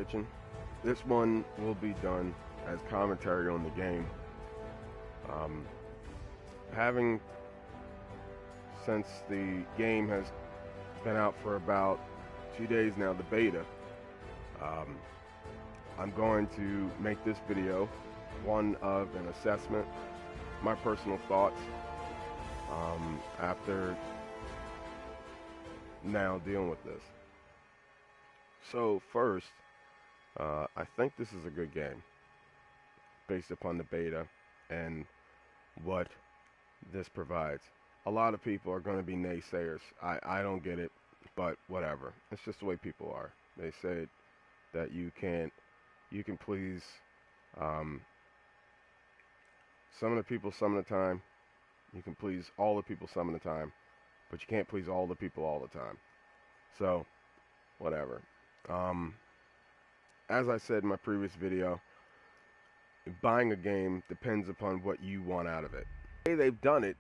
Kitchen. This one will be done as commentary on the game. Having since the game has been out for about 2 days now, the beta, I'm going to make this video one of an assessment, my personal thoughts after now dealing with this. So first, I think this is a good game based upon the beta and what this provides. A lot of people are going to be naysayers. I don't get it, but whatever. It's just the way people are. They say that you can please some of the people some of the time. You can please all the people some of the time, but you can't please all the people all the time. So, whatever. As I said in my previous video, buying a game depends upon what you want out of it. The way they've done it,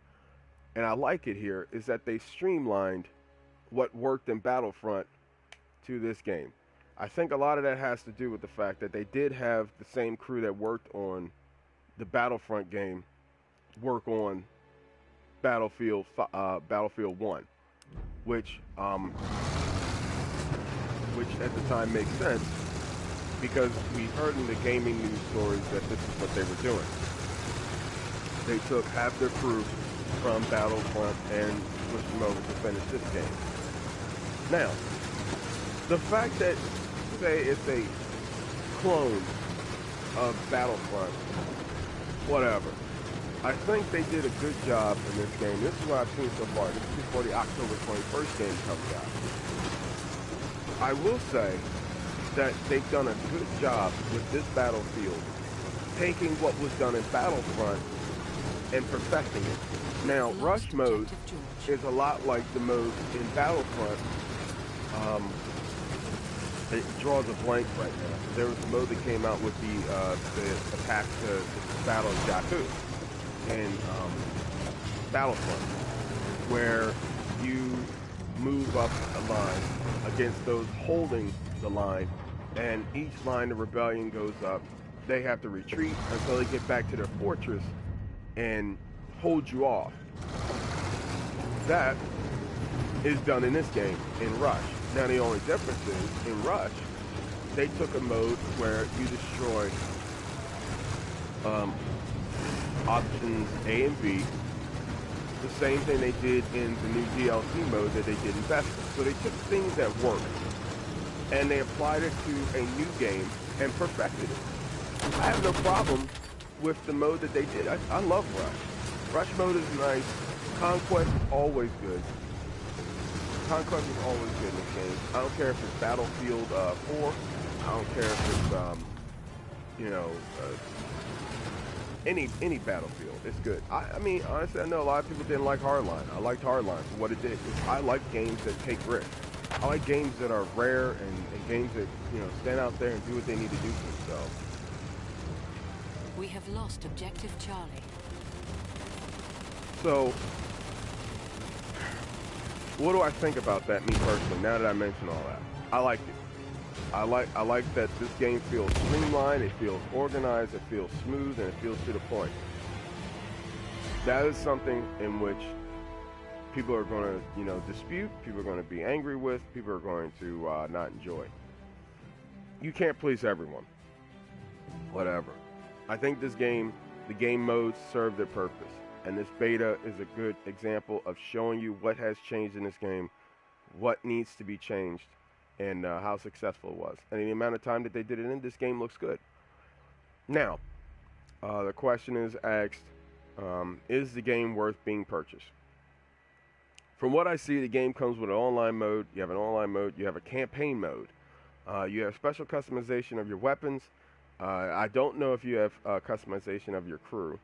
and I like it here, is that they streamlined what worked in Battlefront to this game. I think a lot of that has to do with the fact that they did have the same crew that worked on the Battlefront game work on Battlefield 1, which at the time makes sense because we heard in the gaming news stories that this is what they were doing. They took half their crew from Battlefront and pushed them over to finish this game. Now, the fact that, say, it's a clone of Battlefront, whatever. I think they did a good job in this game. This is what I've seen so far. This is before the October 21st game comes out. I will say that they've done a good job with this Battlefield, taking what was done in Battlefront and perfecting it. Now, Rush mode is a lot like the mode in Battlefront. It draws a blank right now. There was a mode that came out with the attack to Battle of Jakku in Battlefront, where you move up a line against those holding the line, and each line of rebellion goes up. They have to retreat until they get back to their fortress and hold you off. That is done in this game in Rush. Now the only difference is, in Rush, they took a mode where you destroy options A and B, the same thing they did in the new DLC mode that they did in Vesper. So they took things that worked, and they applied it to a new game and perfected it. I have no problem with the mode that they did. I love Rush. Rush mode is nice. Conquest is always good. Conquest is always good in this game. I don't care if it's Battlefield 4. I don't care if it's, any Battlefield. It's good. I mean, honestly, I know a lot of people didn't like Hardline. I liked Hardline for what it did. I like games that take risks. I like games that are rare and games that, stand out there and do what they need to do for themselves. We have lost objective Charlie. So, what do I think about that, me personally, now that I mention all that? I like it. I like that this game feels streamlined, it feels organized, it feels smooth, and it feels to the point. That is something in which people are going to, dispute, people are going to be angry with, people are going to not enjoy. You can't please everyone. Whatever. I think this game, the game modes serve their purpose. And this beta is a good example of showing you what has changed in this game, what needs to be changed, and how successful it was. And the amount of time that they did it in, this game looks good. Now, the question is asked, is the game worth being purchased? From what I see, the game comes with an online mode. You have an online mode. You have a campaign mode. You have special customization of your weapons. I don't know if you have customization of your crew.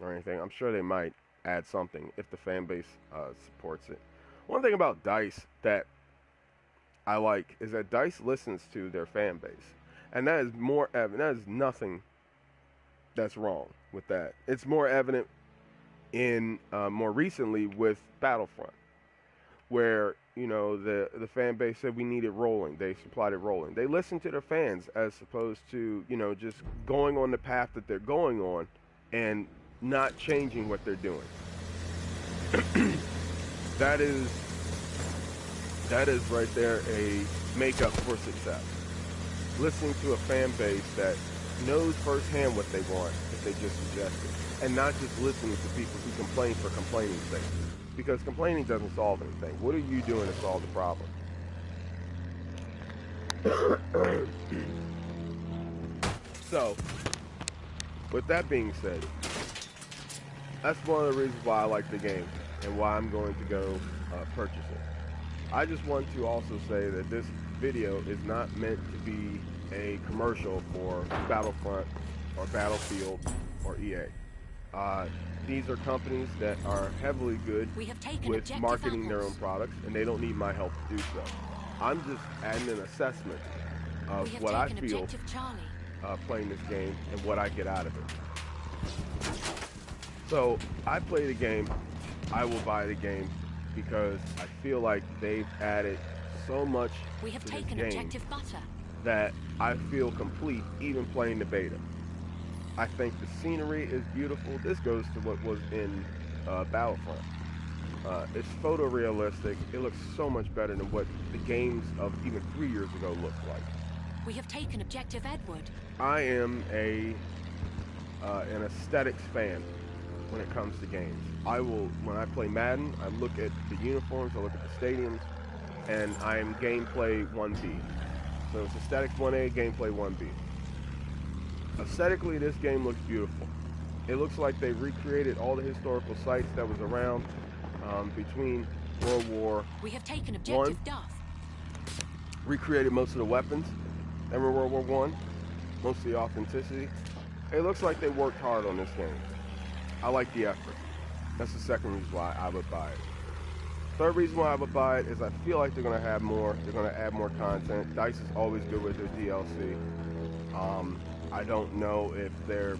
Or anything. I'm sure they might add something if the fan base supports it. One thing about DICE that I like is that DICE listens to their fan base, and that is more evident. That is nothing that's wrong with that. It's more evident in more recently with Battlefront. where the fan base said we needed rolling. They supplied it rolling. They listened to their fans as opposed to just going on the path that they're going on and not changing what they're doing. that is right there a makeup for success. Listening to a fan base that knows firsthand what they want if they just suggest it, and not just listening to people who complain for complaining's sake. Because complaining doesn't solve anything. What are you doing to solve the problem? So, with that being said, that's one of the reasons why I like the game and why I'm going to go purchase it. I just want to also say that this video is not meant to be a commercial for Battlefront or Battlefield or EA. These are companies that are heavily good with marketing their own products, and they don't need my help to do so. I'm just adding an assessment of what I feel playing this game and what I get out of it. So I play the game, I will buy the game, because I feel like they've added so much to this game that I feel complete even playing the beta. I think the scenery is beautiful. This goes to what was in Battlefront. It's photorealistic. It looks so much better than what the games of even 3 years ago looked like. We have taken objective Edward. I am an aesthetics fan when it comes to games. When I play Madden, I look at the uniforms, I look at the stadiums, and I am gameplay 1B. So it's aesthetics 1A, gameplay 1B. Aesthetically, this game looks beautiful. It looks like they recreated all the historical sites that was around between World War We have taken objective Duff. Recreated most of the weapons that were World War I, most of the authenticity. It looks like they worked hard on this game. I like the effort. That's the second reason why I would buy it. Third reason why I would buy it is I feel like they're going to have more. They're going to add more content. DICE is always good with their DLC. I don't know if they're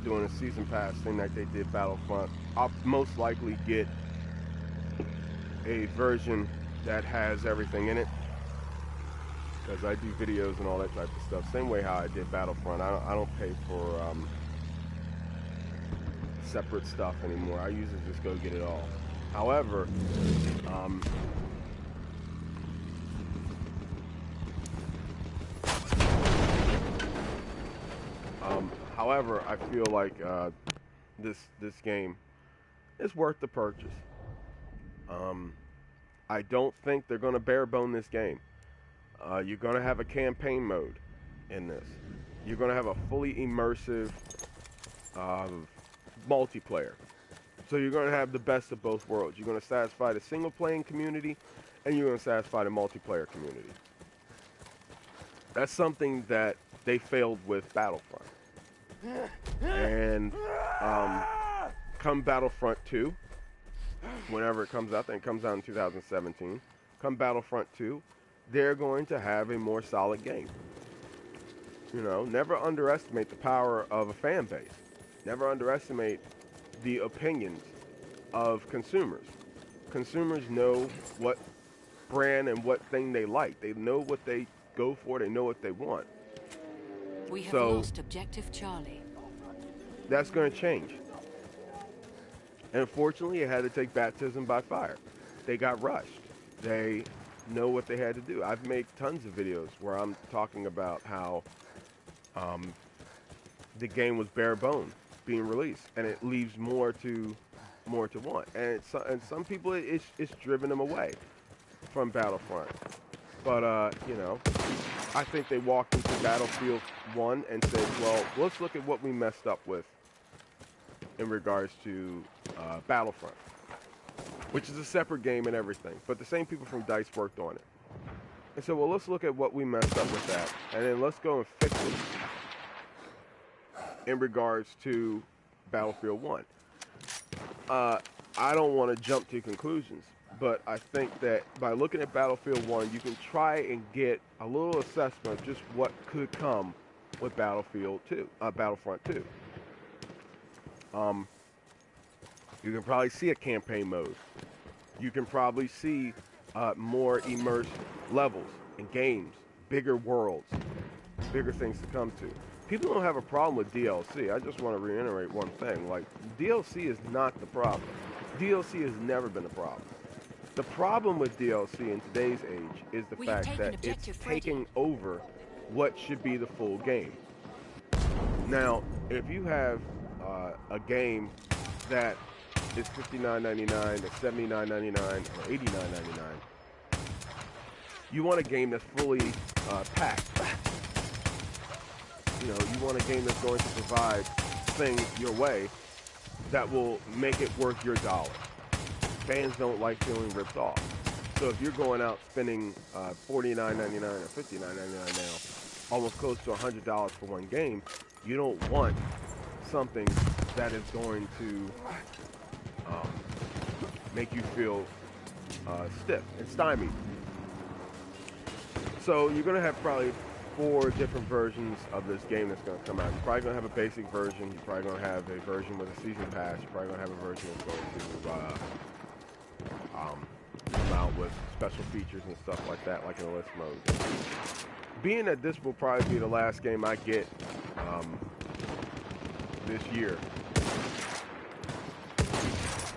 doing a season pass thing like they did Battlefront. I'll most likely get a version that has everything in it, because I do videos and all that type of stuff. Same way how I did Battlefront. I don't pay for separate stuff anymore. I usually just go get it all. However, I feel like this game is worth the purchase. I don't think they're going to bare bone this game. You're going to have a campaign mode in this. You're going to have a fully immersive multiplayer. So you're going to have the best of both worlds. You're going to satisfy the single-playing community, and you're going to satisfy the multiplayer community. That's something that they failed with Battlefront. And come Battlefront 2, whenever it comes out, I think it comes out in 2017, come Battlefront 2, they're going to have a more solid game. Never underestimate the power of a fan base. Never underestimate the opinions of consumers. Consumers know what brand and what thing they like. They know what they go for. They know what they want. We have lost objective Charlie. That's going to change. And unfortunately, it had to take baptism by fire. They got rushed. They know what they had to do. I've made tons of videos where I'm talking about how the game was bare bone being released, and it leaves more to want. And some people, it's driven them away from Battlefront. But I think they walked into Battlefield 1 and said, well, let's look at what we messed up with in regards to Battlefront, which is a separate game and everything. But the same people from DICE worked on it. And so, well, let's look at what we messed up with that, and then let's go and fix it in regards to Battlefield 1. I don't want to jump to conclusions, but I think that by looking at Battlefield 1, you can try and get a little assessment of just what could come with Battlefront 2. You can probably see a campaign mode. You can probably see more immersed levels and games, bigger worlds, bigger things to come to. People don't have a problem with DLC. I just want to reiterate one thing. Like, DLC is not the problem. DLC has never been a problem. The problem with DLC in today's age is the fact that it's taking over what should be the full game. Now, if you have a game that is $59.99 or $79.99 or $89.99, you want a game that's fully packed. You know, you want a game that's going to provide things your way that will make it worth your dollar. Fans don't like feeling ripped off. So if you're going out spending $49.99 or $59.99 now, almost close to $100 for one game, you don't want something that is going to make you feel stiff and stymied. So you're going to have probably 4 different versions of this game that's going to come out. You're probably going to have a basic version. You're probably going to have a version with a season pass. You're probably going to have a version that's going to come out with special features and stuff like that, like in the list mode. Being that this will probably be the last game I get this year.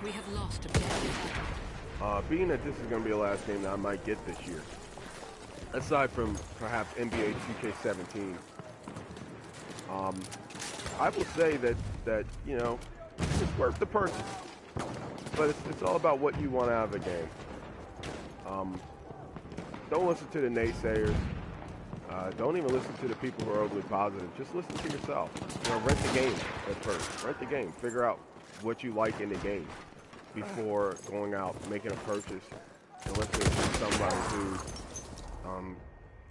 We have lost objective. Being that this is going to be the last game that I might get this year, aside from perhaps NBA 2K17, I will say that you know, it's worth the purchase, but it's all about what you want out of the game. Don't listen to the naysayers. Don't even listen to the people who are overly positive. Just listen to yourself. You know, rent the game at first. Rent the game. Figure out what you like in the game before going out making a purchase and listening to somebody who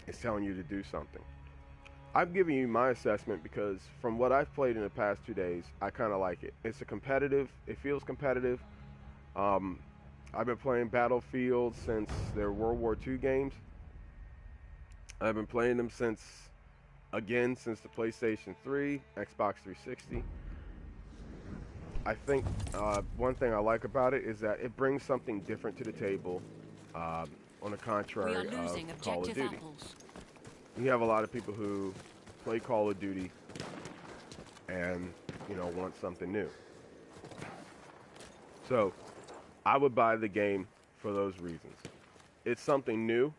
is telling you to do something. I'm giving you my assessment because from what I've played in the past 2 days, I kind of like it. It's it feels competitive. I've been playing Battlefield since their World War II games. I've been playing them since the PlayStation 3, Xbox 360. I think one thing I like about it is that it brings something different to the table on the contrary of Call of Duty. You have a lot of people who play Call of Duty and, you know, want something new. So I would buy the game for those reasons. It's something new.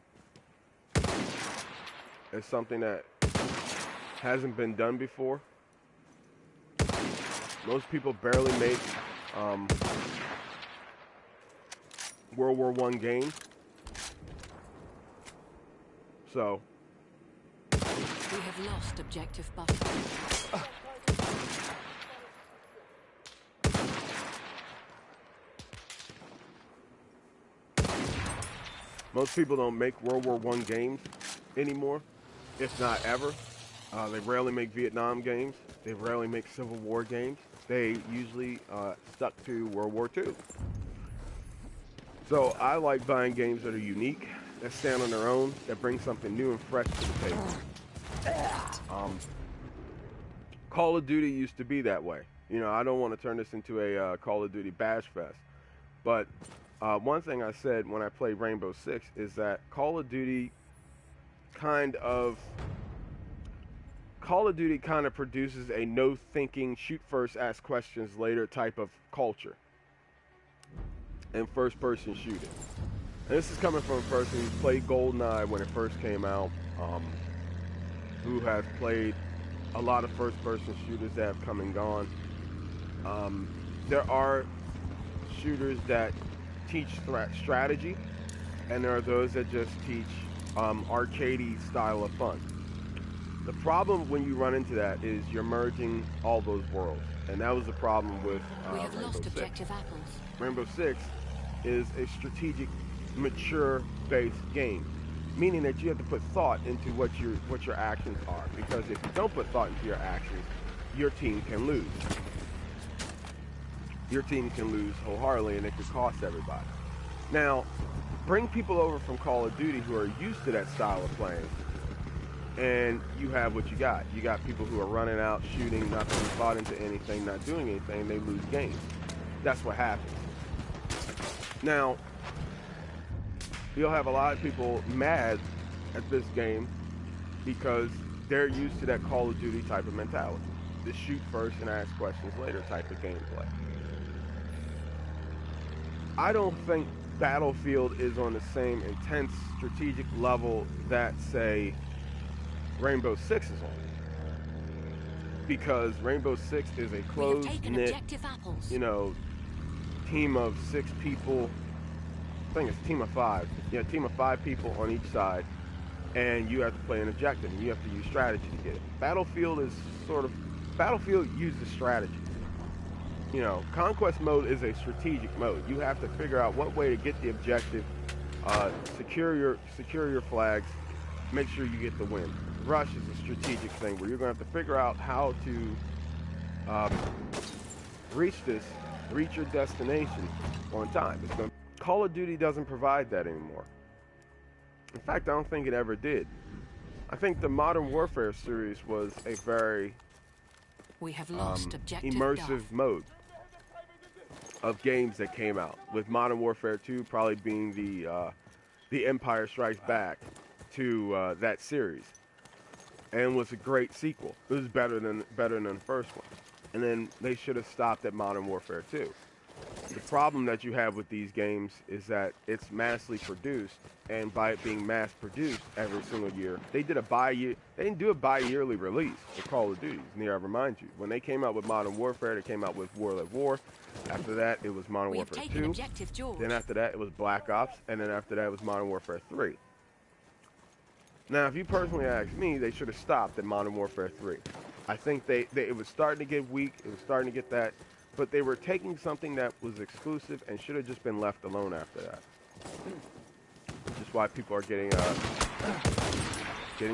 It's something that hasn't been done before. Most people barely make World War I games. So we have lost objective buffer. Most people don't make World War I games anymore, if not ever. They rarely make Vietnam games. They rarely make Civil War games. They usually stuck to World War II. So I like buying games that are unique, that stand on their own, that bring something new and fresh to the table. Call of Duty used to be that way. You know, I don't want to turn this into a Call of Duty bash fest, but one thing I said when I played Rainbow Six is that Call of Duty kind of produces a no-thinking, shoot-first, ask questions later type of culture and first-person shooting. And this is coming from a person who played GoldenEye when it first came out, who has played a lot of first-person shooters that have come and gone. There are shooters that teach strategy, and there are those that just teach arcadey style of fun. The problem when you run into that is you're merging all those worlds, and that was the problem with we have Rainbow lost Six. objective apples. Rainbow Six is a strategic, mature-based game, meaning that you have to put thought into what your actions are, because if you don't put thought into your actions, your team can lose. Your team can lose wholeheartedly, and it could cost everybody. Now, bring people over from Call of Duty who are used to that style of playing, and you have what you got. You got people who are running out, shooting, not putting thought into anything, not doing anything, they lose games. That's what happens. Now, you'll have a lot of people mad at this game because they're used to that Call of Duty type of mentality. The shoot first and ask questions later type of gameplay. I don't think Battlefield is on the same intense strategic level that, say, Rainbow Six is on. Because Rainbow Six is a close-knit, you know, team of 6 people. I think it's a team of 5. Yeah, a team of 5 people on each side. And you have to play an objective, and you have to use strategy to get it. Battlefield uses strategy. You know, Conquest mode is a strategic mode. You have to figure out what way to get the objective, secure your flags, make sure you get the win. Rush is a strategic thing where you're going to have to figure out how to reach your destination on time. Call of Duty doesn't provide that anymore. In fact, I don't think it ever did. I think the Modern Warfare series was a very immersive mode of games that came out, with Modern Warfare 2 probably being the Empire Strikes Back to that series, and was a great sequel. It was better than the first one, and then they should have stopped at Modern Warfare 2. The problem that you have with these games is that it's massively produced, and by it being mass produced every single year, they didn't do a bi-yearly release for Call of Duty. Need I remind you, when they came out with Modern Warfare, they came out with World at War. After that, it was Modern Warfare 2. Then after that, it was Black Ops, and then after that, it was Modern Warfare 3. Now, if you personally ask me, they should have stopped at Modern Warfare 3. I think it was starting to get weak. It was starting to get that. But they were taking something that was exclusive and should have just been left alone after that. Which is why people are getting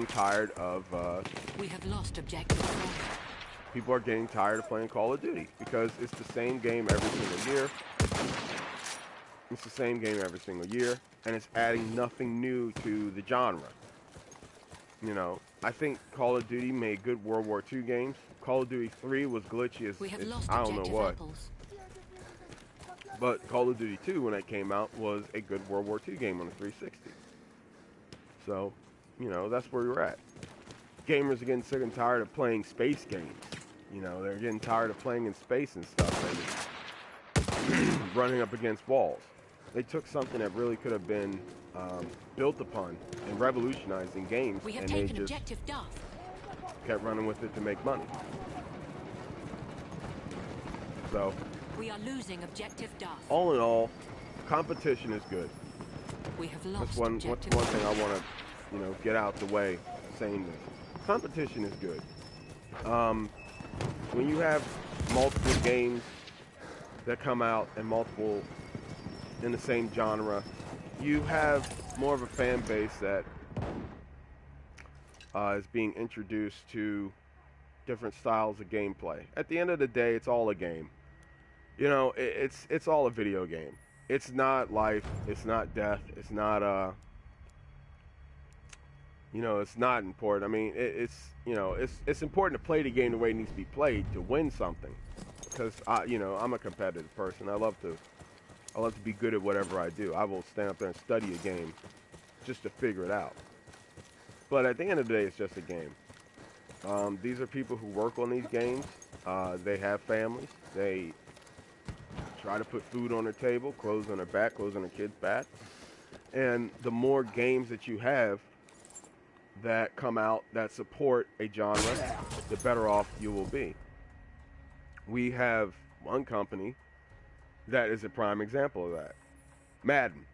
tired of... we have lost objective. People are getting tired of playing Call of Duty because it's the same game every single year. It's the same game every single year, and it's adding nothing new to the genre. You know, I think Call of Duty made good World War II games. Call of Duty 3 was glitchy as I don't know what. But Call of Duty 2, when it came out, was a good World War II game on the 360. So, you know, that's where we're at. Gamers are getting sick and tired of playing space games. You know, they're getting tired of playing in space and stuff and running up against walls. They took something that really could have been built upon and revolutionized in games, and they just kept running with it to make money. So, we are losing objective Duff. All in all, competition is good. We have lost That's one thing I want to, you know, get out the way saying this. Competition is good. When you have multiple games that come out and multiple in the same genre, you have more of a fan base that is being introduced to different styles of gameplay. At the end of the day, it's all a game. You know, it's all a video game. It's not life. It's not death. It's not you know, it's not important. I mean, you know, it's important to play the game the way it needs to be played to win something. Because you know, I'm a competitive person. I love to be good at whatever I do. I will stand up there and study a game just to figure it out. But at the end of the day, it's just a game. These are people who work on these games. They have families. They try to put food on their table, clothes on their back, clothes on their kids' back. And the more games that you have that come out that support a genre, the better off you will be. We have one company that is a prime example of that. Madden,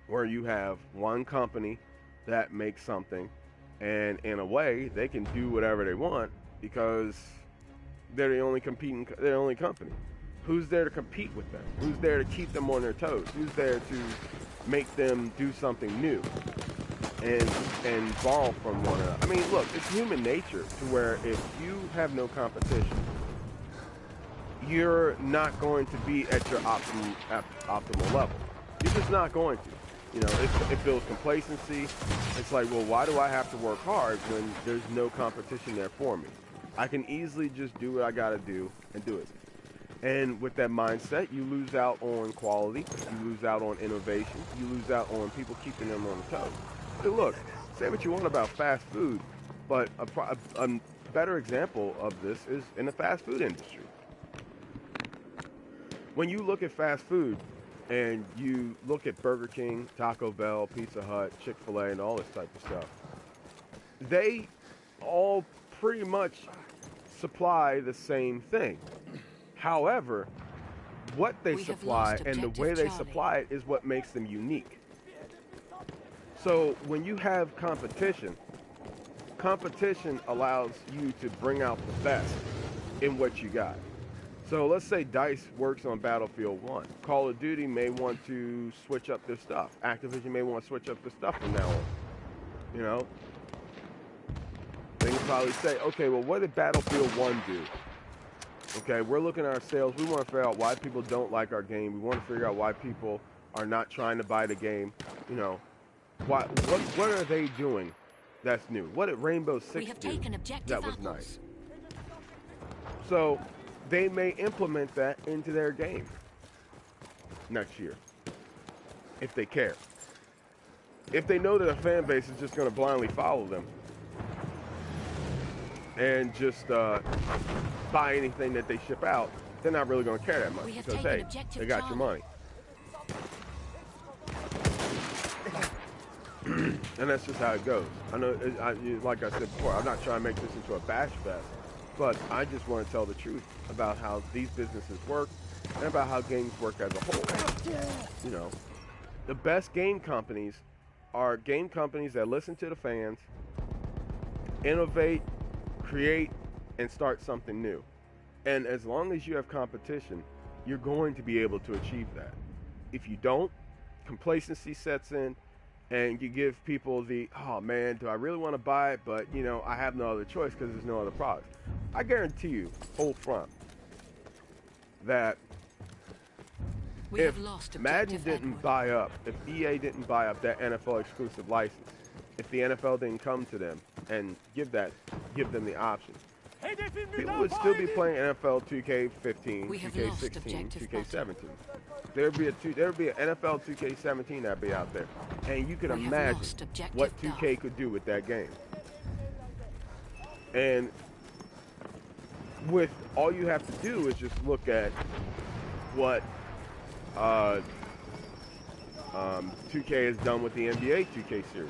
where you have one company that makes something, and in a way, they can do whatever they want because they're the only company. Who's there to compete with them? Who's there to keep them on their toes? Who's there to make them do something new and borrow from one another? I mean, look, it's human nature to where if you have no competition, you're not going to be at your optimal level. You're just not going to. You know, it builds complacency. It's like, well, why do I have to work hard when there's no competition there for me? I can easily just do what I got to do and do it. And with that mindset, you lose out on quality, you lose out on innovation, you lose out on people keeping them on the toes. Hey, look, say what you want about fast food, but a better example of this is in the fast food industry. When you look at fast food and you look at Burger King, Taco Bell, Pizza Hut, Chick-fil-A, and all this type of stuff, they all pretty much supply the same thing. However, what they supply and the way they supply it is what makes them unique. So when you have competition, competition allows you to bring out the best in what you got. So let's say DICE works on Battlefield 1. Call of Duty may want to switch up their stuff. Activision may want to switch up their stuff from now on. You know? They can probably say, okay, well, what did Battlefield 1 do? Okay, we're looking at our sales. We want to figure out why people don't like our game. We want to figure out why people are not trying to buy the game. You know, what are they doing that's new? What did Rainbow Six do that was nice? So they may implement that into their game next year if they care. If they know that a fan base is just going to blindly follow them and just buy anything that they ship out, they're not really going to care that much because, hey, they got your money. And that's just how it goes. I know, like I said before, I'm not trying to make this into a bash fest, but I just want to tell the truth about how these businesses work and about how games work as a whole. You know, the best game companies are game companies that listen to the fans, innovate, create, and start something new. And as long as you have competition, you're going to be able to achieve that. If you don't, complacency sets in, and you give people the, oh man, do I really want to buy it? But, you know, I have no other choice because there's no other product. I guarantee you, whole front, that if Madden didn't buy up, if EA didn't buy up that NFL exclusive license, if the NFL didn't come to them and give them the option, people would still be playing NFL 2K15, 2K16, 2K17. There'd be an NFL 2K17 that'd be out there, and you can imagine what 2K could do with that game. And with all you have to do is just look at what 2K has done with the NBA 2K series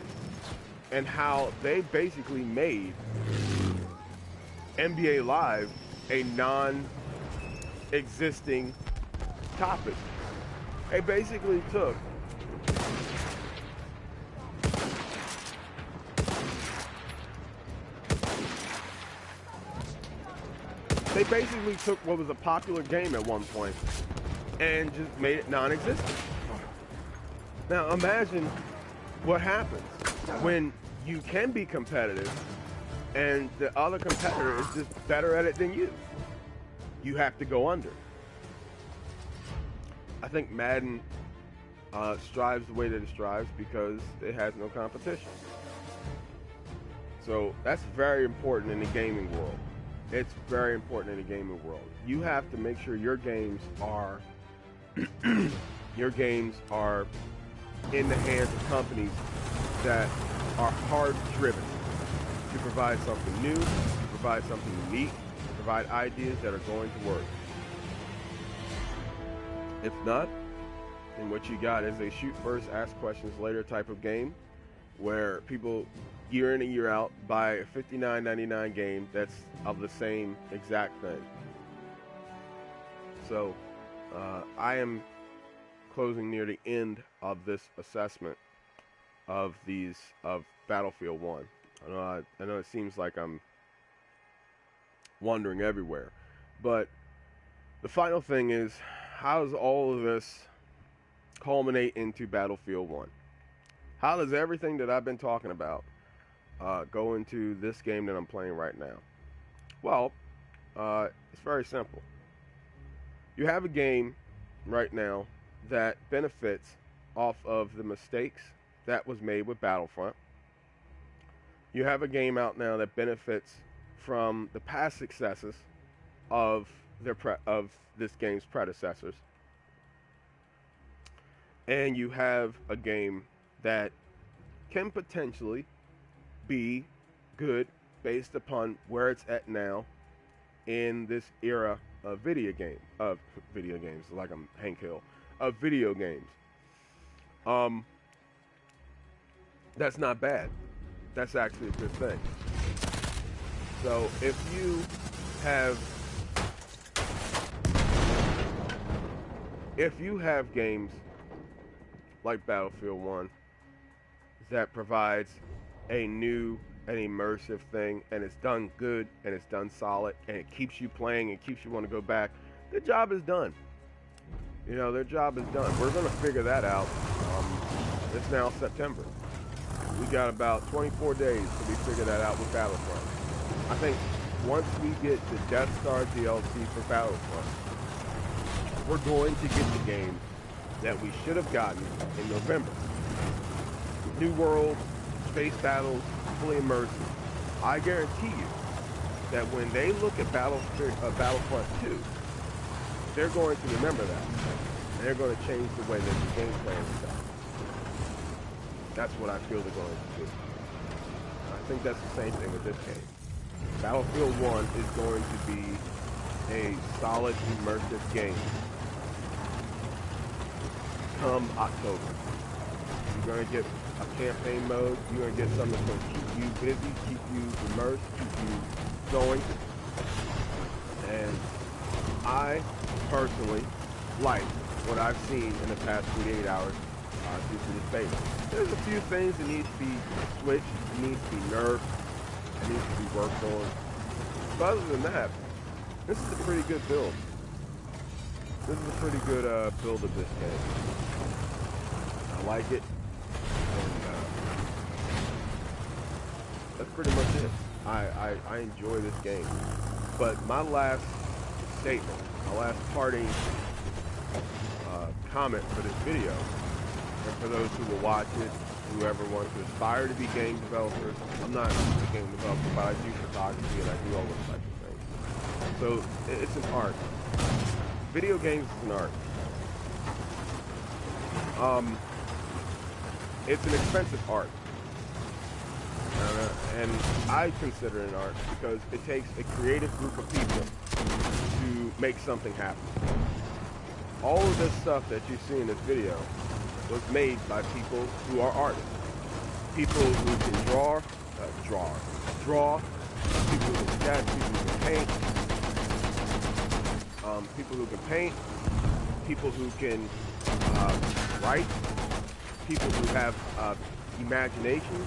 and how they basically made NBA Live a non-existing topic. They basically took what was a popular game at one point and just made it non-existent. Now imagine what happens when you can be competitive and the other competitor is just better at it than you. You have to go under. I think Madden strives the way that it strives because it has no competition. So that's very important in the gaming world. It's very important in the gaming world. You have to make sure your games are in the hands of companies that are hard driven to provide something new, to provide something unique, to provide ideas that are going to work. If not, then what you got is a shoot first, ask questions later type of game where people year in and year out buy a $59.99 game that's of the same exact thing. So I am closing near the end of this assessment of Battlefield 1. I know it seems like I'm wandering everywhere, but the final thing is, how does all of this culminate into Battlefield 1? How does everything that I've been talking about go into this game that I'm playing right now? Well, it's very simple. You have a game right now that benefits off of the mistakes that was made with Battlefront. You have a game out now that benefits from the past successes of of this game's predecessors, and you have a game that can potentially be good based upon where it's at now in this era of video games, like I'm Hank Hill, of video games. That's not bad. That's actually a good thing. So if you have games like Battlefield 1 that provides a new and immersive thing, and it's done good, and it's done solid, and it keeps you playing and keeps you want to go back, their job is done. You know, their job is done. We're going to figure that out. It's now September. We got about 24 days till we figure that out with Battlefront. I think once we get the Death Star DLC for Battlefront, we're going to get the game that we should have gotten in November. New world, space battles, fully immersive. I guarantee you that when they look at Battlefront 2, they're going to remember that. And they're going to change the way that the game plan is done. That's what I feel they're going to do. I think that's the same thing with this game. Battlefield 1 is going to be a solid, immersive game come October. You're going to get a campaign mode. You're going to get something that's going to keep you busy, keep you immersed, keep you going. And I personally like what I've seen in the past 48 hours due to this beta. There's a few things that need to be switched, it needs to be nerfed, it needs to be worked on. But other than that, this is a pretty good build. This is a pretty good build of this game. I like it. And that's pretty much it. I enjoy this game. But my last statement, my last parting comment for this video, and for those who will watch it, whoever wants to aspire to be game developers. I'm not a game developer, but I do photography and I do all those types of things. So it's an art. Video games is an art. It's an expensive art. And I consider it an art because it takes a creative group of people to make something happen. All of this stuff that you see in this video was made by people who are artists. People who can draw, people who can sketch, people who can paint, people who can write, people who have imagination.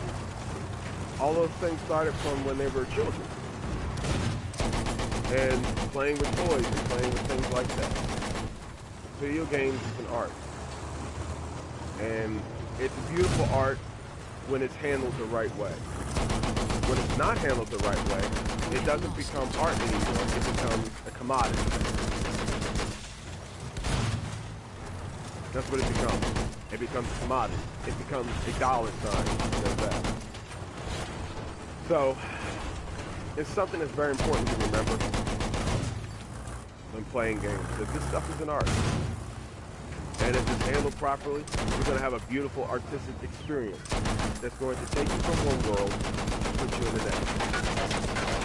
All those things started from when they were children. And playing with toys and playing with things like that. Video games is an art. And it's a beautiful art when it's handled the right way. When it's not handled the right way, it doesn't become art anymore. It becomes a commodity. That's what it becomes. It becomes a commodity. It becomes a dollar sign. Like that. So, it's something that's very important to remember when playing games. That this stuff is an art. And if it's handled properly, you're going to have a beautiful artistic experience that's going to take you from one world and put you in the next.